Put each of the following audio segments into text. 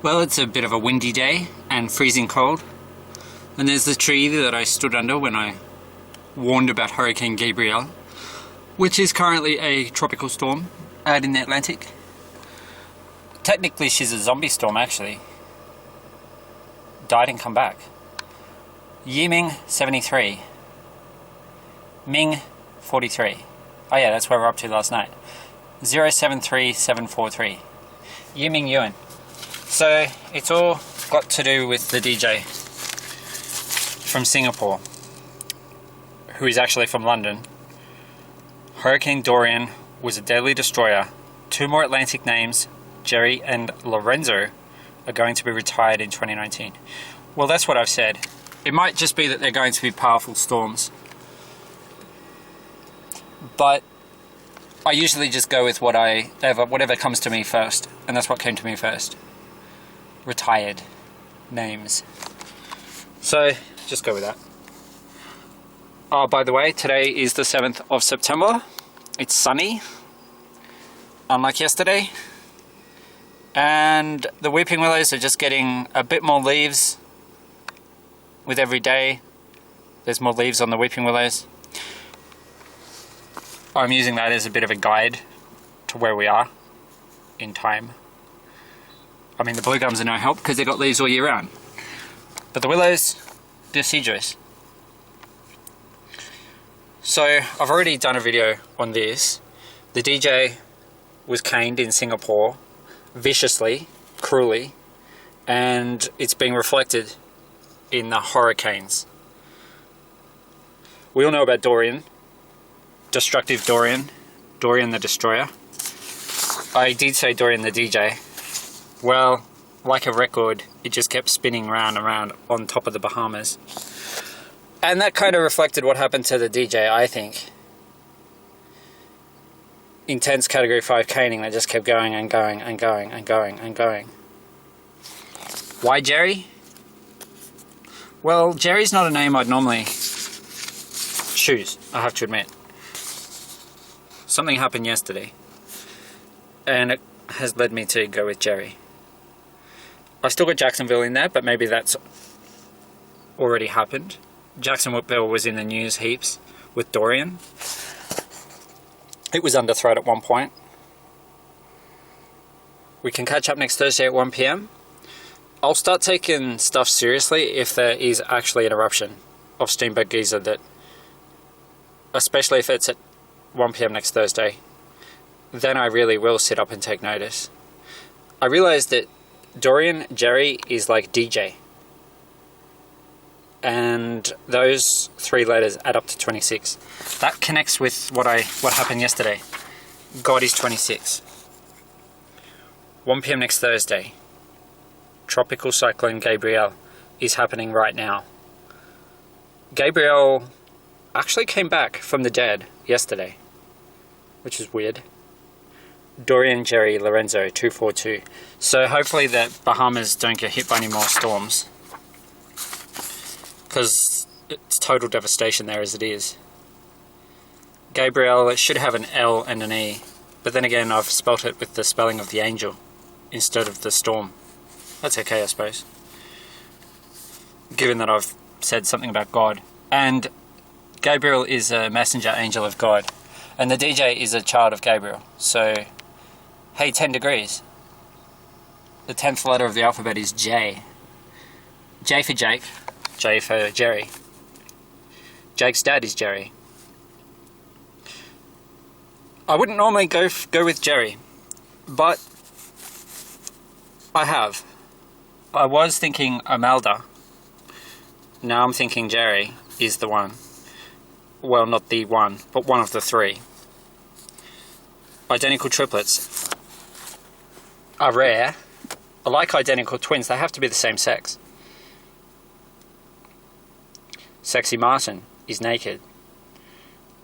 Well, it's a bit of a windy day and freezing cold. And there's the tree that I stood under when I warned about Hurricane Gabrielle, which is currently a tropical storm out in the Atlantic. Technically she's a zombie storm actually. Died and come back. Wyoming 73. Ming 43. Oh yeah, that's where we're up to last night. 073743. Wyoming Ewan. So it's all got to do with the DJ from Singapore, who is actually from London. Hurricane Dorian was a deadly destroyer. 2 more Atlantic names, Jerry and Lorenzo, are going to be retired in 2019. Well, that's what I've said. It might just be that they're going to be powerful storms. But I usually just go with whatever comes to me first, and that's what came to me first. Retired names. So just go with that. Oh, by the way, today is the 7th of September. It's sunny, unlike yesterday. And the weeping willows are just getting a bit more leaves with every day. There's more leaves on the weeping willows. I'm using that as a bit of a guide to where we are in time. I mean, the blue gums are no help because they've got leaves all year round. But the willows, deciduous. So I've already done a video on this. The DJ was caned in Singapore viciously, cruelly, and it's being reflected in the hurricanes. We all know about Dorian, destructive Dorian, Dorian the Destroyer. I did say Dorian the DJ. Well, like a record, it just kept spinning round and round on top of the Bahamas. And that kind of reflected what happened to the DJ, I think. Intense Category 5 caning that just kept going and going and going and going and going. Why Jerry? Well, Jerry's not a name I'd normally choose, I have to admit. Something happened yesterday, and it has led me to go with Jerry. I still got Jacksonville in there, but maybe that's already happened. Jacksonville was in the news heaps with Dorian. It was under threat at one point. We can catch up next Thursday at 1 PM. I'll start taking stuff seriously if there is actually an eruption of Steamboat Geyser, that, especially if it's at 1 PM next Thursday, then I really will sit up and take notice. I realised that Dorian Jerry is like DJ, and those 3 letters add up to 26. That connects with what happened yesterday. God is 26. 1 PM next Thursday. Tropical Cyclone Gabrielle is happening right now. Gabrielle actually came back from the dead yesterday, which is weird. Dorian, Jerry, Lorenzo, 242. So hopefully the Bahamas don't get hit by any more storms, because it's total devastation there as it is. Gabrielle, it should have an L and an E, but then again I've spelt it with the spelling of the angel instead of the storm. That's okay, I suppose, given that I've said something about God. And Gabriel is a messenger angel of God, and the DJ is a child of Gabriel. So hey, 10 degrees. The 10th letter of the alphabet is J. J for Jake, J for Jerry. Jake's dad is Jerry. I wouldn't normally go with Jerry, but I have. I was thinking Imelda. Now I'm thinking Jerry is the one. Well, not the one, but one of the 3. Identical triplets are rare. I like identical twins, they have to be the same sex. Sexy Martan is naked.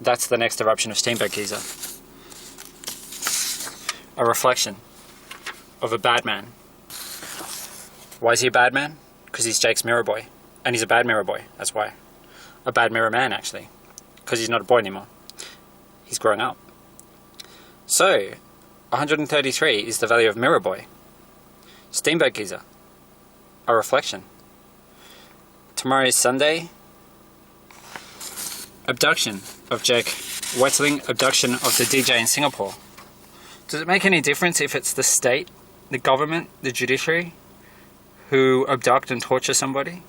That's the next eruption of Steamboat Geyser. A reflection of a bad man. Why is he a bad man? Because he's Jake's mirror boy. And he's a bad mirror boy, that's why. A bad mirror man, actually. Because he's not a boy anymore. He's growing up. So, 133 is the value of mirror boy. Steamboat Geyser. A reflection. Tomorrow is Sunday. Abduction of Jake Wetling. Abduction of the DJ in Singapore. Does it make any difference if it's the state, the government, the judiciary who abduct and torture somebody?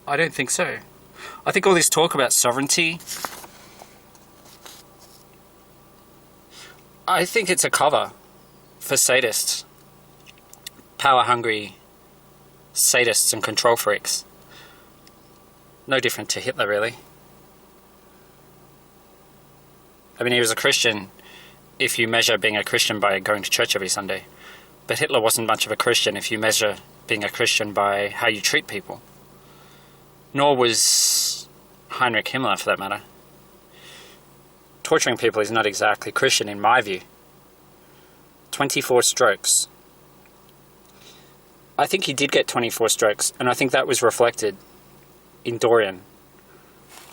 I don't think so. I think all this talk about sovereignty, I think it's a cover for sadists, power-hungry sadists and control freaks. No different to Hitler, really. I mean, he was a Christian if you measure being a Christian by going to church every Sunday. But Hitler wasn't much of a Christian if you measure being a Christian by how you treat people. Nor was Heinrich Himmler, for that matter. Torturing people is not exactly Christian in my view. 24 strokes. I think he did get 24 strokes, and I think that was reflected in Dorian.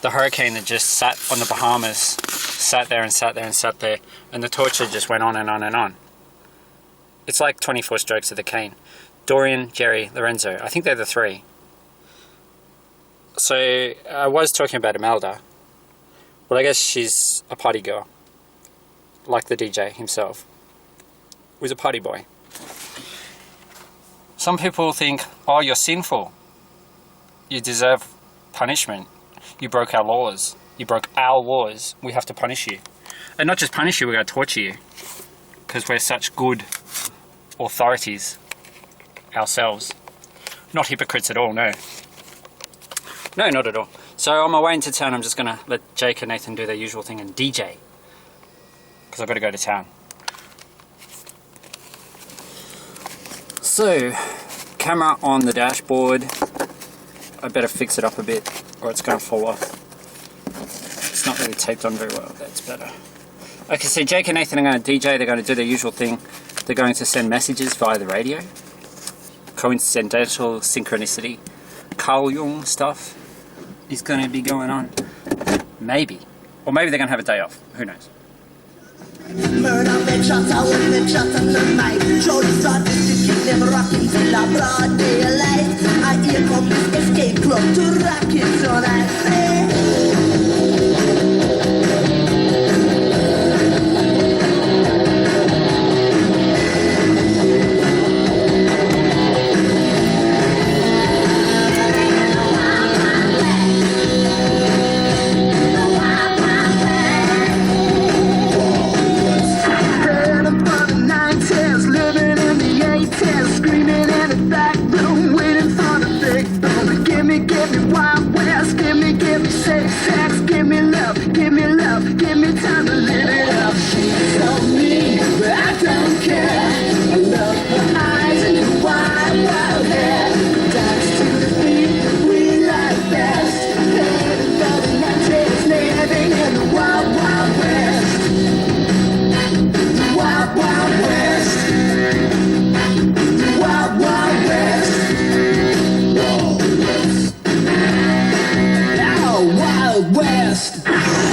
The hurricane that just sat on the Bahamas, sat there and sat there and sat there, and the torture just went on and on and on. It's like 24 strokes of the cane. Dorian, Jerry, Lorenzo, I think they're the three. So, I was talking about Imelda. Well, I guess she's a party girl. Like the DJ himself. He was a party boy. Some people think, oh, you're sinful. You deserve punishment. You broke our laws. You broke our laws. We have to punish you. And not just punish you, we're going to torture you. Because we're such good authorities ourselves. Not hypocrites at all, no. No, not at all. So on my way into town, I'm just going to let Jake and Nathan do their usual thing and DJ. Because I've got to go to town. So, camera on the dashboard. I better fix it up a bit or it's going to fall off. It's not really taped on very well. That's better. Okay, so Jake and Nathan are going to DJ. They're going to do their usual thing. They're going to send messages via the radio. Coincidental synchronicity. Carl Jung stuff is going to be going on. Maybe. Or maybe they're going to have a day off. Who knows?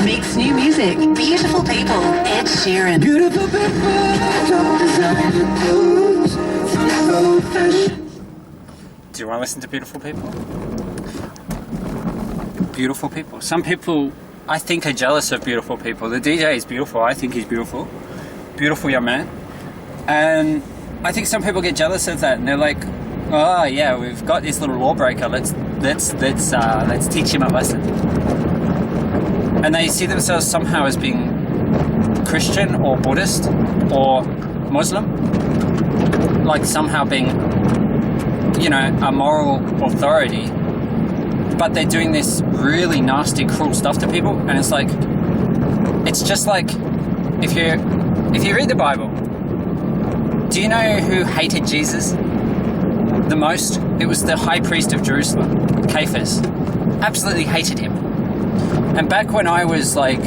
Makes new music. Beautiful people. Ed Sheeran. Beautiful people. Do you want to listen to beautiful people? Beautiful people. Some people, I think, are jealous of beautiful people. The DJ is beautiful. I think he's beautiful. Beautiful young man. And I think some people get jealous of that, and they're like, "Oh yeah, we've got this little lawbreaker. Let's teach him a lesson." And they see themselves somehow as being Christian or Buddhist or Muslim, like somehow being, you know, a moral authority. But they're doing this really nasty, cruel stuff to people, and it's like, it's just like, if you read the Bible, do you know who hated Jesus the most? It was the high priest of Jerusalem, Caiaphas. Absolutely hated him. And back when I was like,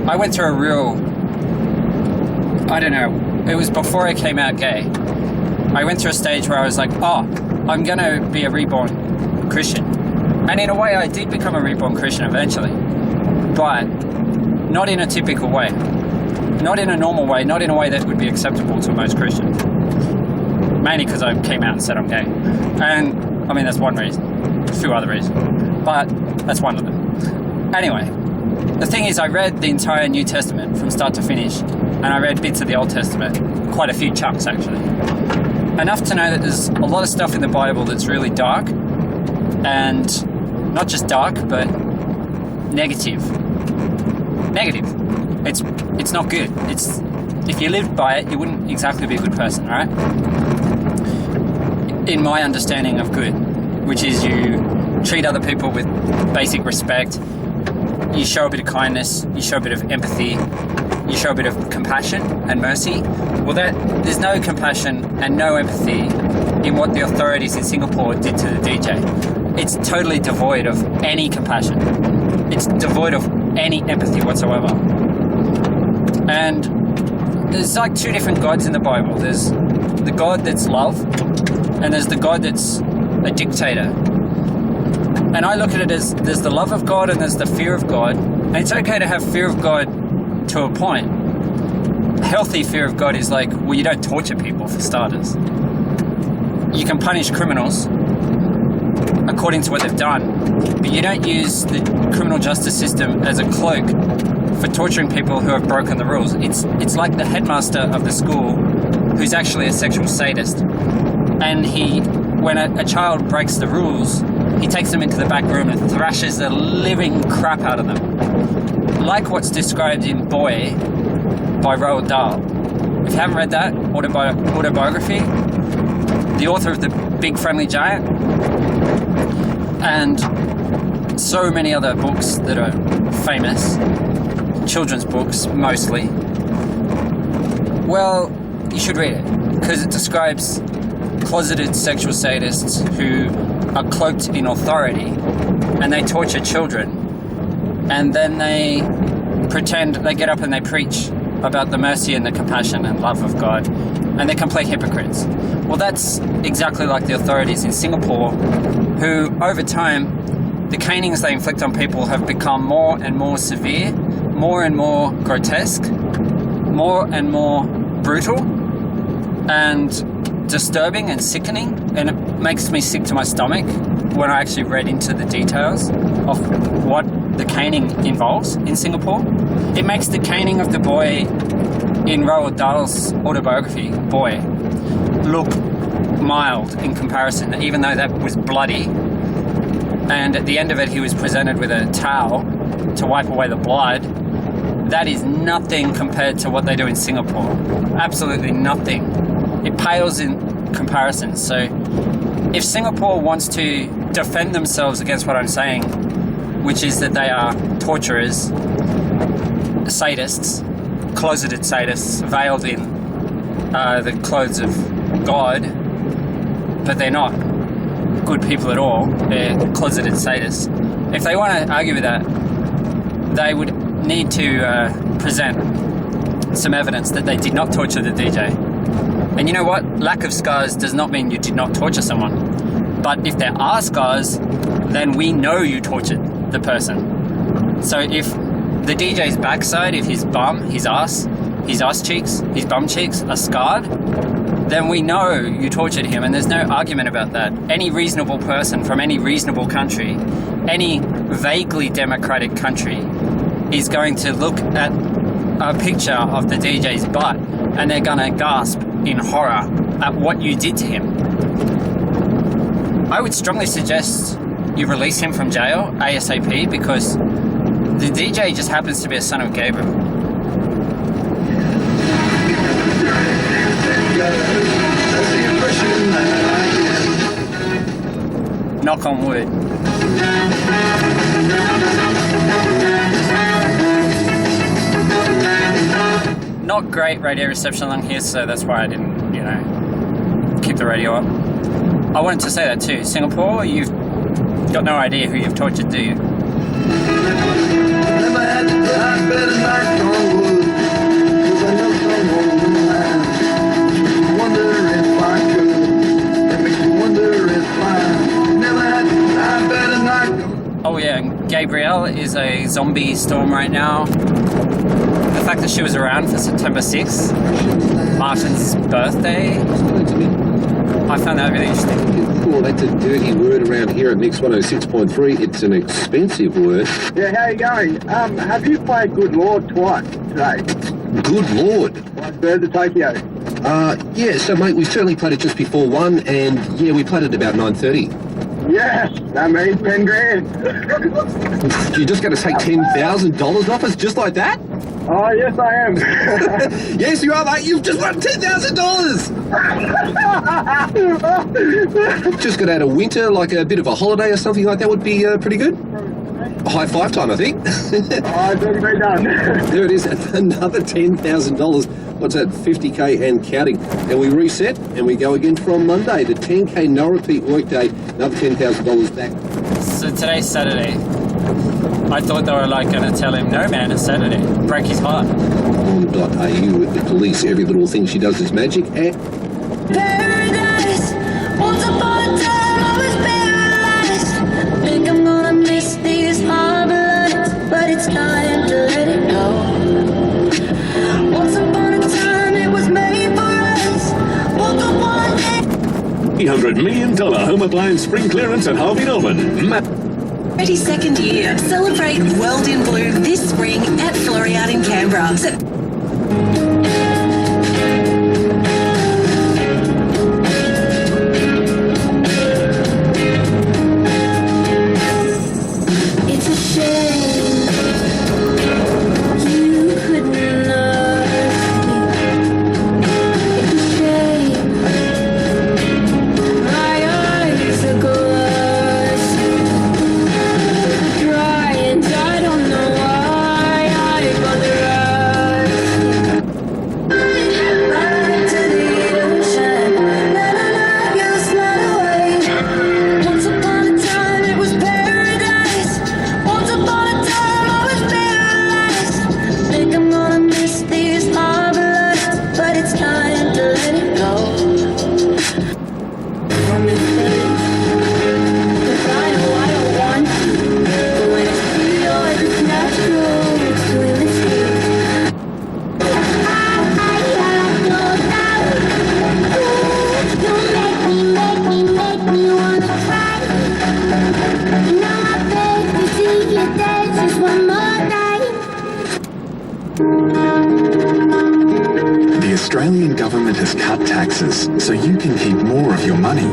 I went through a real, I don't know, it was before I came out gay. I went through a stage where I was like, oh, I'm gonna be a reborn Christian. And in a way I did become a reborn Christian eventually, but not in a typical way. Not in a normal way, not in a way that would be acceptable to most Christians. mainly because I came out and said I'm gay. And I mean, that's one reason, a few other reasons, but that's one of them. Anyway, the thing is, I read the entire New Testament from start to finish, and I read bits of the Old Testament, quite a few chunks actually. Enough to know that there's a lot of stuff in the Bible that's really dark, and not just dark, but negative. It's not good. If you lived by it, you wouldn't exactly be a good person, right? In my understanding of good, which is you treat other people with basic respect, you show a bit of kindness, you show a bit of empathy, you show a bit of compassion and mercy. Well, there's no compassion and no empathy in what the authorities in Singapore did to the DJ. It's totally devoid of any compassion. It's devoid of any empathy whatsoever. And there's like two different gods in the Bible. There's the God that's love, and there's the God that's a dictator. And I look at it as there's the love of God and there's the fear of God. And it's okay to have fear of God to a point. Healthy fear of God is like, well, you don't torture people for starters. You can punish criminals according to what they've done, but you don't use the criminal justice system as a cloak for torturing people who have broken the rules. It's like the headmaster of the school who's actually a sexual sadist. And when a child breaks the rules, he takes them into the back room and thrashes the living crap out of them. Like what's described in Boy by Roald Dahl. If you haven't read that autobiography, the author of The Big Friendly Giant, and so many other books that are famous, children's books mostly, well, you should read it, because it describes closeted sexual sadists who are cloaked in authority, and they torture children, and then they pretend, they get up and they preach about the mercy and the compassion and love of God, and they're complete hypocrites. Well, that's exactly like the authorities in Singapore, who over time, the canings they inflict on people have become more and more severe, more and more grotesque, more and more brutal, and disturbing and sickening, and it makes me sick to my stomach when I actually read into the details of what the caning involves in Singapore. It makes the caning of the boy in Roald Dahl's autobiography, Boy, look mild in comparison, even though that was bloody, and at the end of it he was presented with a towel to wipe away the blood. That is nothing compared to what they do in Singapore. Absolutely nothing. It pales in comparison. So if Singapore wants to defend themselves against what I'm saying, which is that they are torturers, sadists, closeted sadists, veiled in the clothes of God, but they're not good people at all, they're closeted sadists. If they want to argue with that, they would need to present some evidence that they did not torture the DJ. And you know what? Lack of scars does not mean you did not torture someone. But if there are scars, then we know you tortured the person. So if the DJ's backside, if his bum, his ass cheeks, his bum cheeks are scarred, then we know you tortured him, and there's no argument about that. Any reasonable person from any reasonable country, any vaguely democratic country, is going to look at a picture of the DJ's butt and they're gonna gasp in horror at what you did to him. I would strongly suggest you release him from jail ASAP, because the DJ just happens to be a son of Gabriel. Knock on wood. Not great radio reception along here, so that's why I didn't, keep the radio up. I wanted to say that too. Singapore, you've got no idea who you've tortured, do you? Never had to die better knock on wood, 'cause I know someone in line. Wonder if I could. It makes me wonder if I never had to die better knock on. Oh yeah, and Gabrielle is a zombie storm right now. The fact that she was around for September 6th Martan's birthday. I found that really interesting. Cool, that's a dirty word around here at Mix 106.3. It's an expensive word. Yeah, how you going? Have you played Good Lord twice today? Good Lord. Like Bird of Tokyo? Yeah, so mate, we certainly played it just before 1, and yeah, we played it about 9:30. Yes, that means 10 grand. You're just going to take $10,000 off us just like that? Oh, yes, I am. Yes, you are, mate. You've just won $10,000. Just got out of winter, like a bit of a holiday or something like that would be pretty good. A high five time, I think. Oh, it's already been done. There it is, another $10,000. What's that, 50k and counting. And we reset and we go again from Monday. The 10k no repeat workday, another $10,000 back. So today's Saturday. I thought they were like going to tell him, no man, it's Saturday. Break his heart. .au with the police, every little thing she does is magic. And Paradise, once upon a time I was paralyzed. Think I'm gonna miss these harbor lights, but it's time to let it go. Once upon a time it was made for us. Woke up one day. $300 million home appliance spring clearance at Harvey Norman. 32nd year. Celebrate World in Bloom this spring at Floriade in Canberra. It's a shame you couldn't love me. It's a shame my eyes are glassy. I cry and I don't know why I bother asking. Back to the ocean, let our love go slide away. Once upon a time it was paradise. Once upon a time I was paralyzed. Think I'm gonna miss these harbor lights, but it's time to let it go. From this place, 'cause I know I don't want to. But when I see yours, it's natural to escape. Make me wanna cry. Now I beg to see you dance just one more time. The Australian government has cut taxes so you can keep more of your money.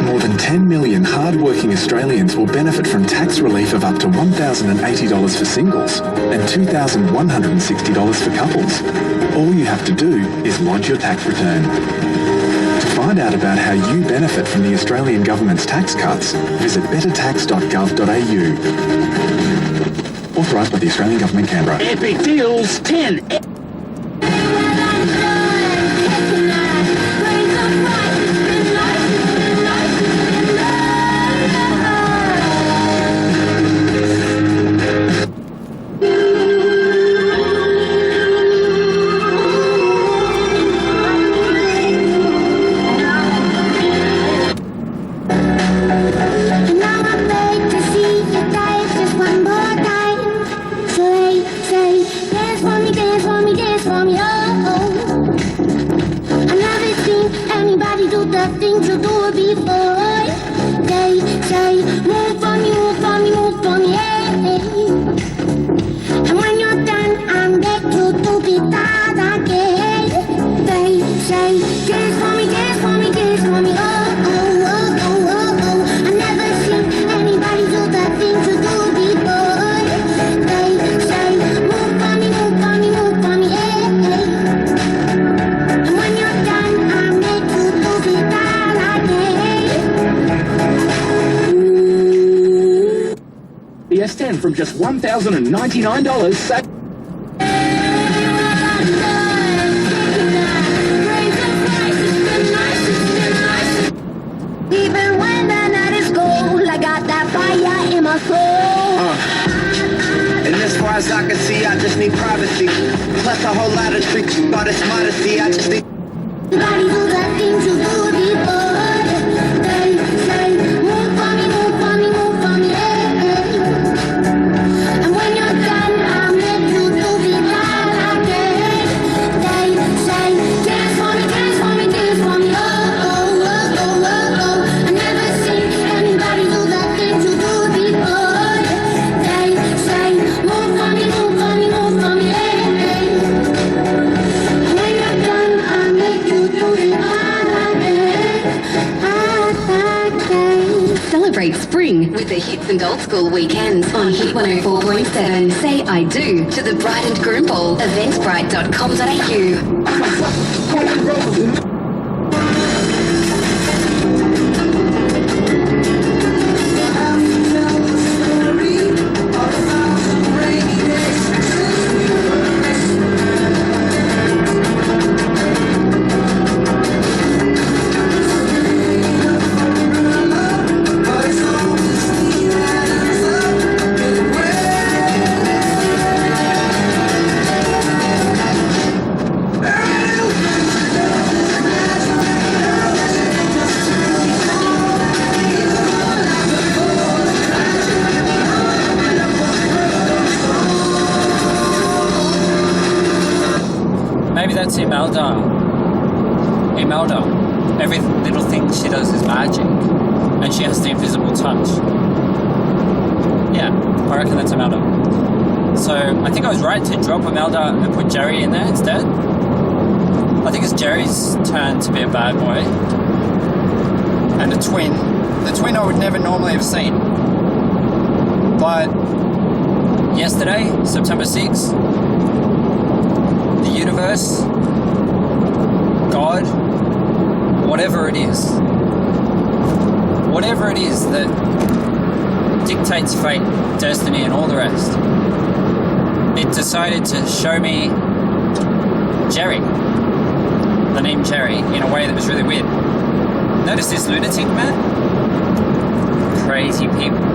More than 10 million hard-working Australians will benefit from tax relief of up to $1,080 for singles and $2,160 for couples. All you have to do is lodge your tax return. To find out about how you benefit from the Australian government's tax cuts, visit bettertax.gov.au. Authorised by the Australian Government, Canberra. Epic deals 10. Now I beg to see you dance just one more time. Say, dance for me, dance for me, dance for me, oh. I never seen anybody do the things you do before. Say, move for me, move for me, move for me, hey. And when you're done, I'm back to be that again. Say, dance for me, dance for me, dance for me, oh. I never seen anybody do the things you do before. Say, move for me, move for me, move for me, hey. And when you're done, I'm back to be that again. ES10 from just $1,099. Even when the night is cold, I got that fire in my soul. And as far as I can see, I just need privacy. Plus a whole lot of tricks, but it's modesty. I just need. Everybody do the things you do before. Say, move for me, move for me, move for me, hey. And when you're done, I'll make you do the right again. Say, dance for me, Wyoming with the hits and old school weekends on Hit 104.7. Say I do to the Bride and Groom Ball. Eventbrite.com.au. Maybe that's Imelda. Imelda. Every little thing she does is magic. And she has the invisible touch. Yeah, I reckon that's Imelda. So, I think I was right to drop Imelda and put Jerry in there instead. I think it's Jerry's turn to be a bad boy. And the twin I would never normally have seen. But yesterday, September 6th, the universe, God, whatever it is that dictates fate, destiny, and all the rest, it decided to show me Jerry, the name Jerry, in a way that was really weird. Notice this lunatic, man? Crazy people.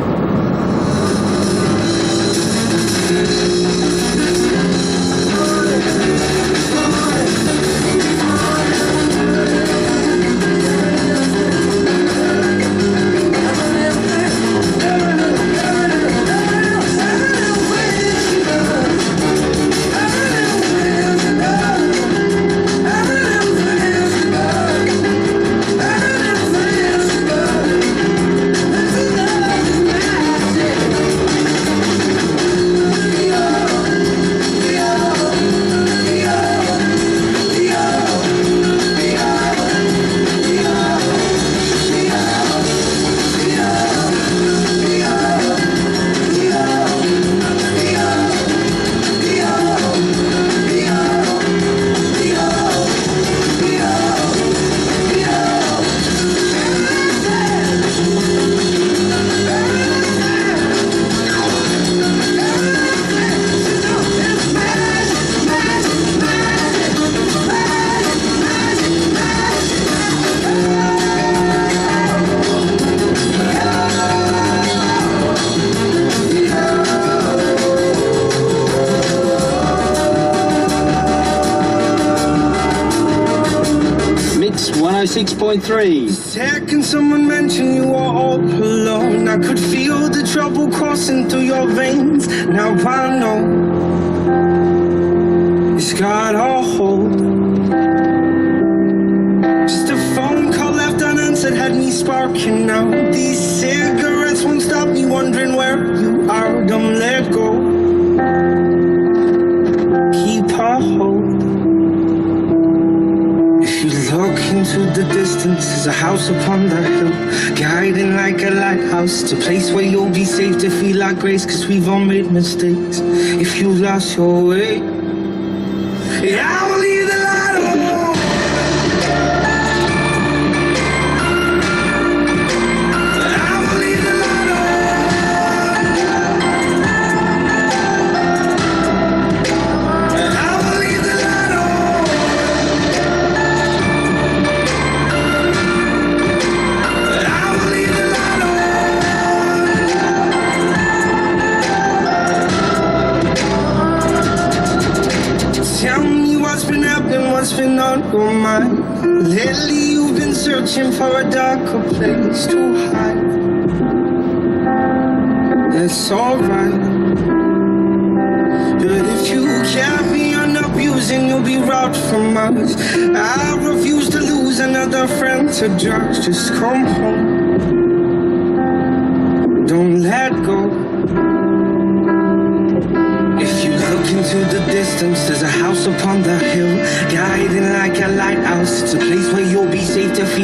Mix 106.3. The second someone mentioned you were all alone, I could feel the trouble coursing through your veins. Now I know it's got a hold. Just a phone call left unanswered had me sparking now. These cigarettes won't stop me wondering where you are. Don't let go. Keep a hold. Look into the distance, there's a house upon the hill, guiding like a lighthouse. It's a place where you'll be safe to feel like grace, cause we've all made mistakes. If you lost your way, yeah, I will leave the light on. What's been on your mind? Lately you've been searching for a darker place to hide. That's alright. But if you carry on abusing, you'll be robbed from us. I refuse to lose another friend to judge. Just come home. Don't let go. Into the distance, there's a house upon the hill, guiding like a lighthouse. It's a place where you'll be safe to feel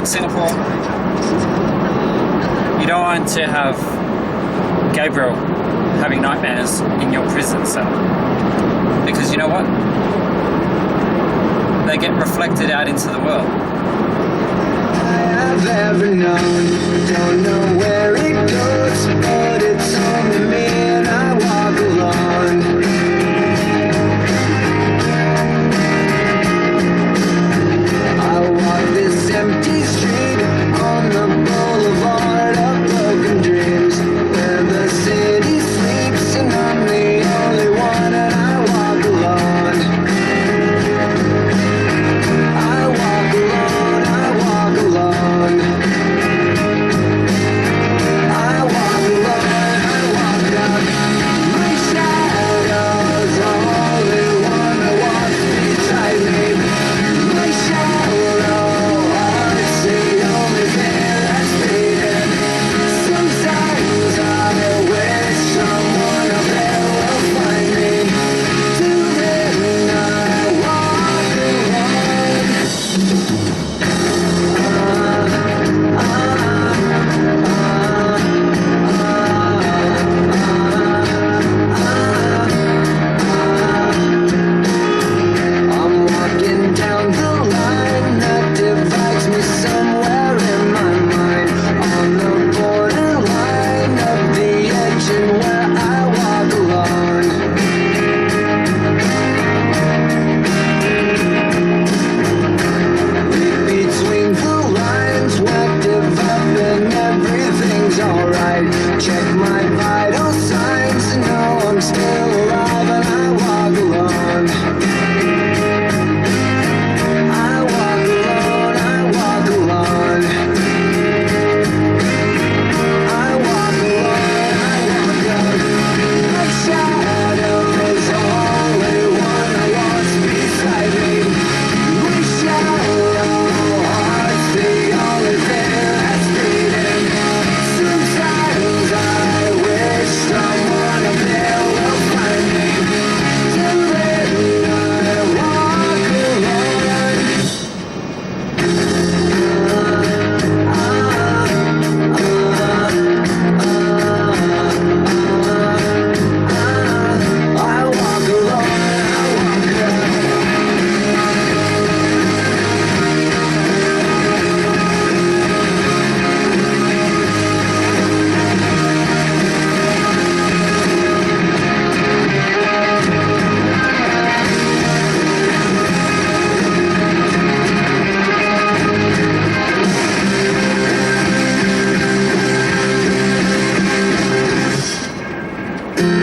want Singapore, you don't want to have Gabriel having nightmares in your prison cell. Because you know what? They get reflected out into the world. I've ever known, don't know where it goes, but it's only me and I walk alone. I walk this empty street on the boulevard of broken dreams, where the city sleeps and I'm the only one and I walk alone. I walk alone, I walk alone. I walk alone, I walk out. My shadow's the only one that walks beside me. My shadow, heart's the only thing that's beating. Sometimes I wish someone up there will find me. Till then I walk alone. I'm walking down the line that divides me somewhere in my mind, on the borderline of the edge and where I walk alone. Read between the lines, what developing, everything's alright. Check my vital signs to know I'm still alive and I walk alone. I walk alone, I walk alone. I walk alone, I walk out. My shadow's the only one that walks beside me. My shadow, heart's the only thing that's beating. Sometimes I wish someone up there will find me. Till then I walk alone. I walk alone, I walk alone.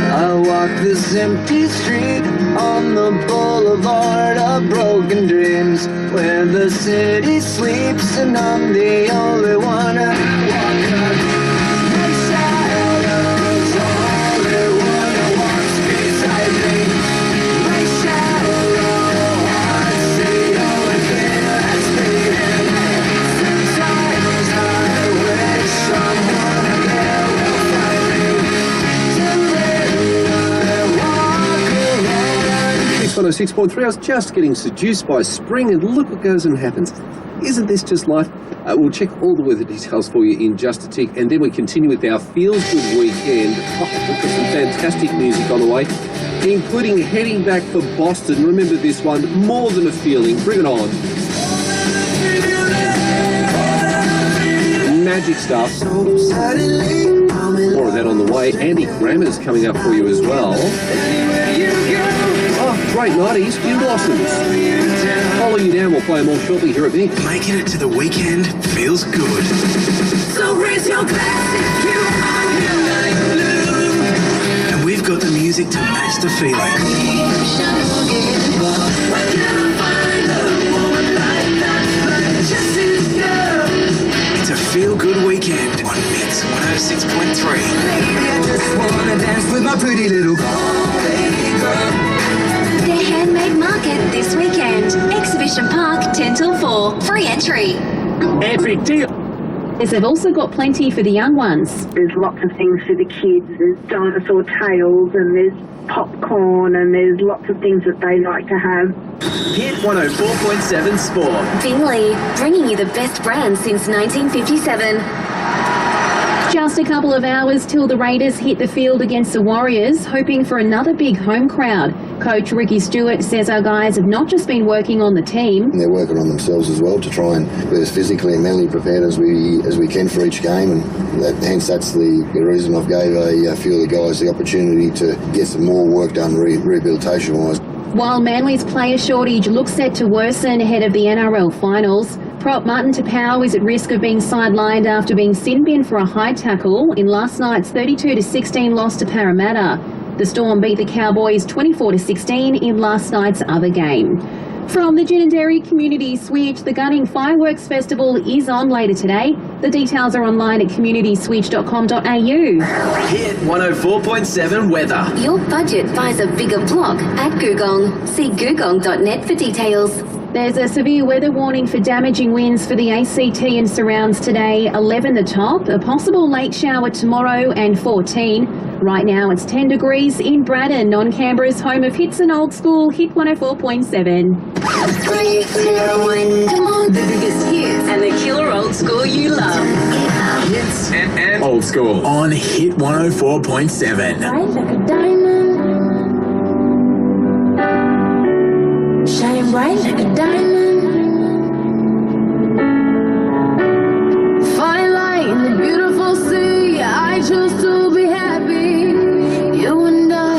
I walk this empty street on the boulevard of broken dreams, where the city sleeps and I'm the only one and I walk out. My shadow's the only one that walks beside me. My shadow, heart's the only thing that's beating. Sometimes I wish someone up there will find me. Till then I walk alone. Mix 106.3, I was just getting seduced by spring, and look what goes and happens. Isn't this just life? We'll check all the weather details for you in just a tick, and then we continue with our Feels Good weekend. Oh, we've got some fantastic music on the way, including heading back for Boston. Remember this one, More Than a Feeling. Bring it on. Magic stuff. More of that on the way. Andy Grammer's coming up for you as well. Oh, great 90s, Dew Blossoms. Follow You Down, we'll play more shortly here at Mix. Making it to the weekend feels good. So raise your glass if you are feeling blue. And we've got the music to match the feeling. Why can't I find a woman like that? Like Jessie's girl. It's a feel-good weekend on Mix 106.3. Baby, I just wanna dance with my pretty little baby girl. The Handmade Market this weekend. Exhibition Park, 10 till 4. Free entry. Epic deal. They've also got plenty for the young ones. There's lots of things for the kids. There's dinosaur tails and there's popcorn and there's lots of things that they like to have. Hit 104.7 Sport. Bingley, bringing you the best brand since 1957. Just a couple of hours till the Raiders hit the field against the Warriors, hoping for another big home crowd. Coach Ricky Stewart says our guys have not just been working on the team. They're working on themselves as well to try and be as physically and mentally prepared as we can for each game, and hence that's the reason I've gave a few of the guys the opportunity to get some more work done rehabilitation-wise. While Manly's player shortage looks set to worsen ahead of the NRL finals, prop Martan Tapau is at risk of being sidelined after being sin-binned for a high tackle in last night's 32-16 loss to Parramatta. The Storm beat the Cowboys 24-16 in last night's other game. From the Gin and Dairy Community Switch, the Gunning Fireworks Festival is on later today. The details are online at communityswitch.com.au. Hit 104.7 weather. Your budget buys a bigger block at Googong. See googong.net for details. There's a severe weather warning for damaging winds for the ACT and surrounds today. 11 the top, a possible late shower tomorrow, and 14. Right now it's 10 degrees in Braddon, on Canberra's home of hits and old school, Hit 104.7. 3, 2, 1, come on. The biggest hits and the killer old school you love. Hits and old school on Hit 104.7. Bright like a diamond. Shine bright like a diamond. Fine light in the beautiful sea. I choose to be happy. You and I,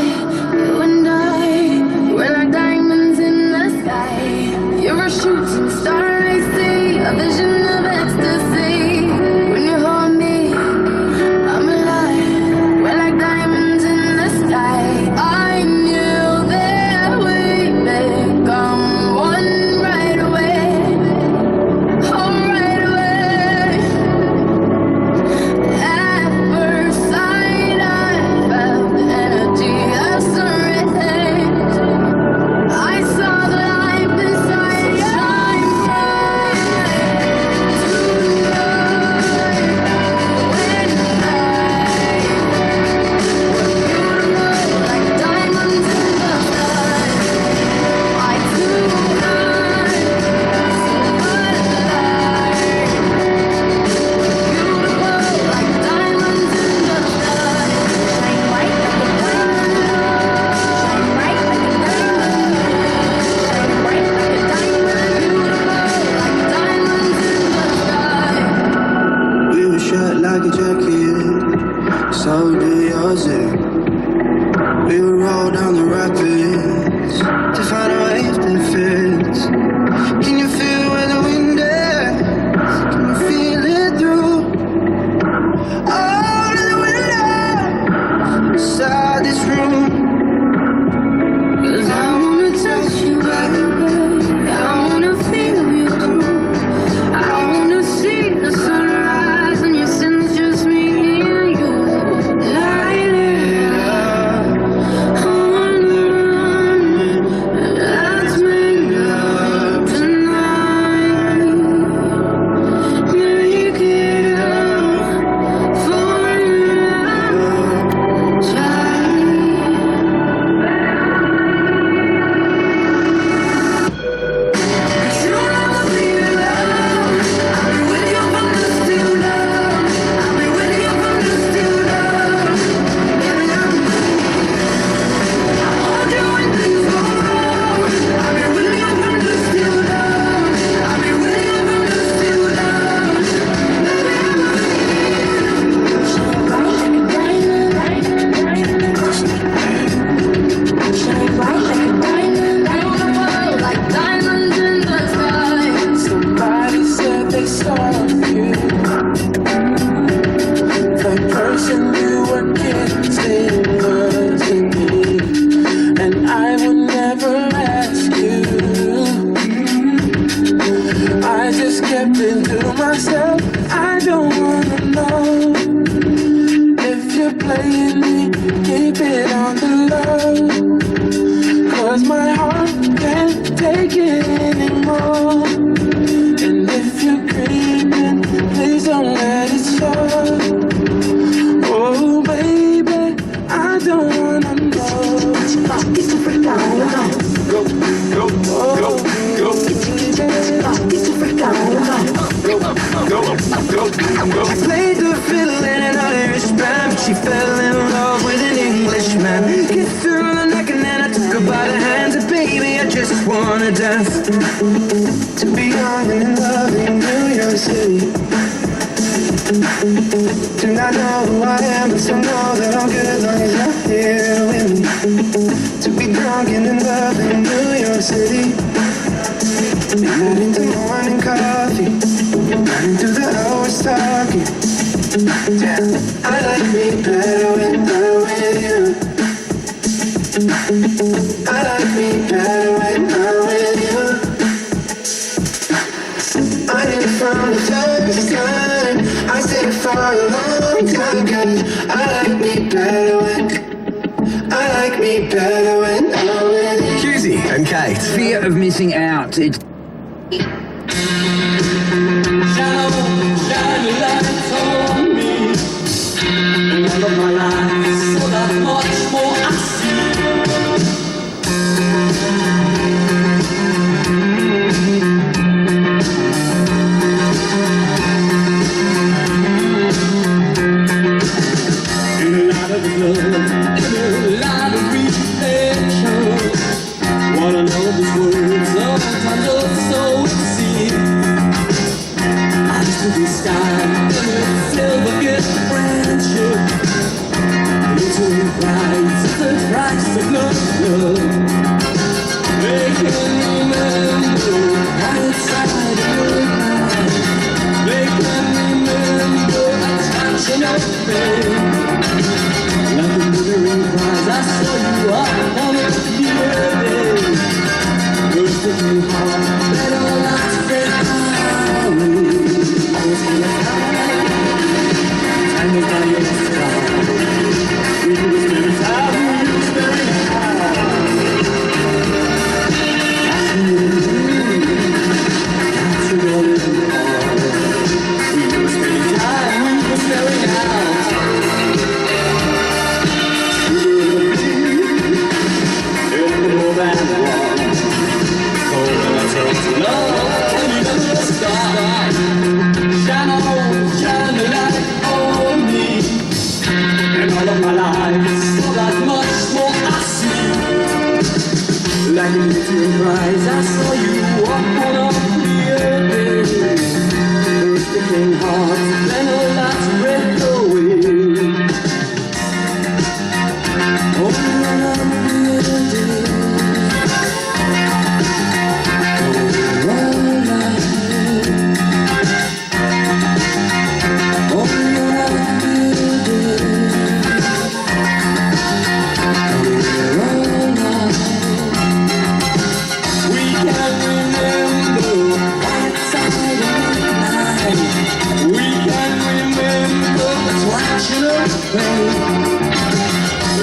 we're like diamonds in the sky. You're a shooting star I see, a vision of ecstasy. When you hold me, I'm alive. We're like diamonds in the sky. I knew that we'd become one right away. Oh, right away. At first sight, I felt the energy of surrender. I saw the light beside you. Shine We were shut like a jacket, so do yours. We would roll down the rapids to find a wave that fits. Can you feel where the wind is? Can you feel it through all of the windows inside this room? 'Cause I wanna touch you, baby. I wanna feel you too. I wanna see the sunrise and your sins, just me and you. Light it up on the run. Let's make up tonight. Make it up for love. Somebody said they saw you. The person you were kissing wasn't me, and I would never ask you. I just kept it to myself. I don't wanna know if you're playing me. Keep it on the low, 'cause my heart can't take it anymore. And if you're creeping, please don't let wanna dance, to be young and in love in New York City. Do not know who I am, but still know that I'm good as long as you're here with me. To be drunk and in love in New York City. Night into morning coffee, running through the hours talking. Damn, I like me better when I'm with you. I like me better when I'm with you. I knew from the first time, I stayed for a long time, 'cause I like me better when I'm with you. Susie and Kate. Fear of missing out. It's Shine a light on me, and all of my life, so that much more I see. In a lot of love, in a lot of reflection, wanna know this world, sometimes also it seems. To be started in a silver gift friendship, into the price of love. Making me remember outside of your mind, making me remember a touching of pain. Like a glittering prize, I saw you up on a clear day. First it came hard, then all I spent away. Time was by your side. We were spending time, we were spending time. That's what all is hard. We were spending time, we were staring out. We were in the more than one. So when I turned to love, and you never stop. Shine a light on me, and all of my life, so that much more I see. Like a glittering prize, I saw you walk on a clear day. First it came hard, then all that breath away. Oh, on a clear day.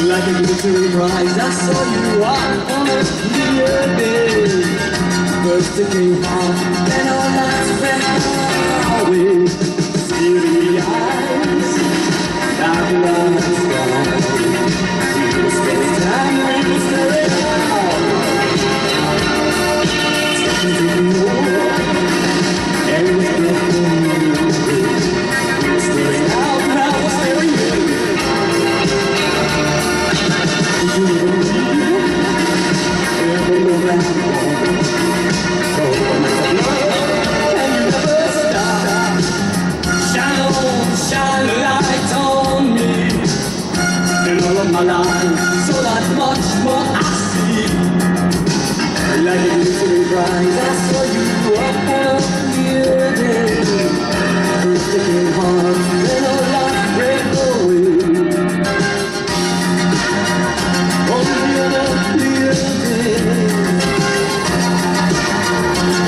Like a glittering prize, I saw you walk on a clear day. First it came hard, then all that's fell away. See the eyes, now the love is gone. We were spending time, we were staring out. Taking to the war, and it was breaking me. We were staring out, now we're staring in. Shine a light on me, and all of my life, so that much more I see. Like a glittering prize, I saw you up on a clear day. First it came hard, then all that break away. Only on a clear day,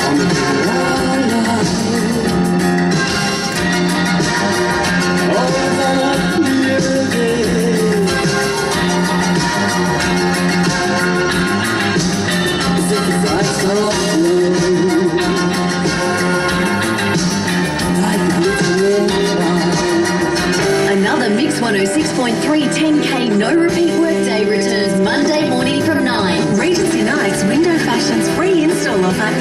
on the clear light. Always on a clear day. It's a bright Another Mix 106.3 10K no repeat workday returns Monday morning from 9. Regency Nights Window Fashion's free install offer